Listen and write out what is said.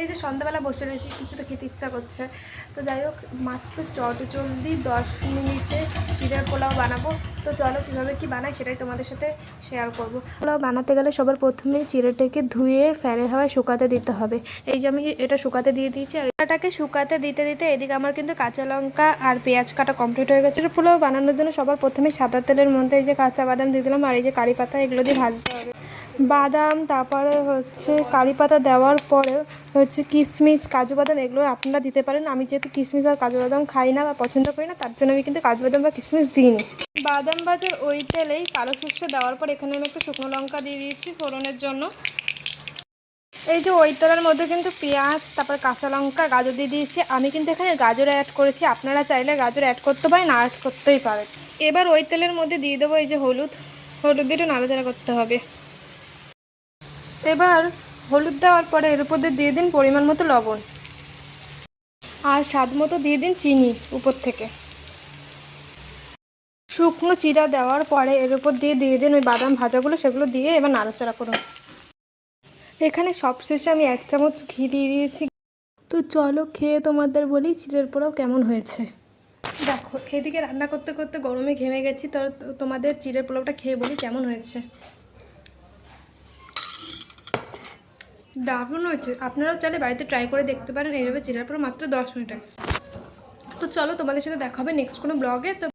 এই যে সন্ধ্যাবেলা বসে রয়েছি, কিছু তো খেতে ইচ্ছা করছে। তো যাই হোক, মাত্র জলদি 10 মিনিটে চিড়ের পোলাও বানাবো। তো চলো কীভাবে কী বানাই সেটাই তোমাদের সাথে শেয়ার করবো। পোলাও বানাতে গেলে সবার প্রথমেই চিড়েটাকে ধুয়ে ফ্যানের হাওয়ায় শুকাতে দিতে হবে। এই যে আমি এটা শুকাতে দিয়ে দিয়েছি, আর এটাকে শুকাতে দিতে দিতে এদিকে আমার কিন্তু কাঁচা লঙ্কা আর পেঁয়াজ কাটা কমপ্লিট হয়ে গেছে। পোলাও বানানোর জন্য সবার প্রথমে সাদা তেলের মধ্যে এই যে কাঁচা বাদাম দিয়ে দিলাম, আর এই যে কারি পাতা, এগুলো দিয়ে ভাজতে হবে। বাদাম, তারপরে হচ্ছে কারি পাতা দেওয়ার পরে হচ্ছে কিশমিশ, কাজু বাদাম, এগুলো আপনারা দিতে পারেন। আমি যেহেতু কিশমিশ আর কাজু বাদাম খাই না বা পছন্দ করি না, তার জন্য আমি কিন্তু কাজু বাদাম বা কিশমিশ দিইনি। বাদাম ভাজার ওই তেলেই কালো সর্ষে দেওয়ার পর এখানে আমি একটু শুকনো লঙ্কা দিয়ে দিয়েছি ফোড়নের জন্য। এই যে ওই তেলের মধ্যে কিন্তু পেঁয়াজ, তারপর কাঁচা লঙ্কা, গাজর দিয়ে দিয়েছি। আমি কিন্তু এখানে গাজর অ্যাড করেছি, আপনারা চাইলে গাজর অ্যাড করতে পারেন, অ্যাড করতেই পারেন। এবার ওই তেলের মধ্যে দিয়ে দেবো এই যে হলুদ দিয়ে একটু নাড়াচাড়া করতে হবে। এবার হলুদ দেওয়ার পরে এর উপর দিয়ে দিন পরিমাণ মতো লবণ, আর স্বাদ মতো দিয়ে দিন চিনি উপর থেকে। শুকনো চিড়া দেওয়ার পরে এর উপর দিয়ে দিন ওই বাদাম ভাজাগুলো, সেগুলো দিয়ে এবার নাড়াচাড়া করুন। এখানে সবশেষে আমি 1 চামচ ঘি দিয়ে দিয়েছি। তো চলো খেয়ে তোমাদের বলি চিড়ের পোলাও কেমন হয়েছে। দেখো, এদিকে রান্না করতে করতে গরমে ঘেমে গেছি, তো তোমাদের চিড়ের পোলাওটা খেয়ে বলি কেমন হয়েছে। দারুণ হয়েছে, আপনারাও চাইলে বাড়িতে ট্রাই করে দেখতে পারেন এইভাবে চিড়ের পোলাও মাত্র 10 মিনিটে। তো চলো তোমাদের সাথে দেখা হবে নেক্সট কোনো ব্লগে। তো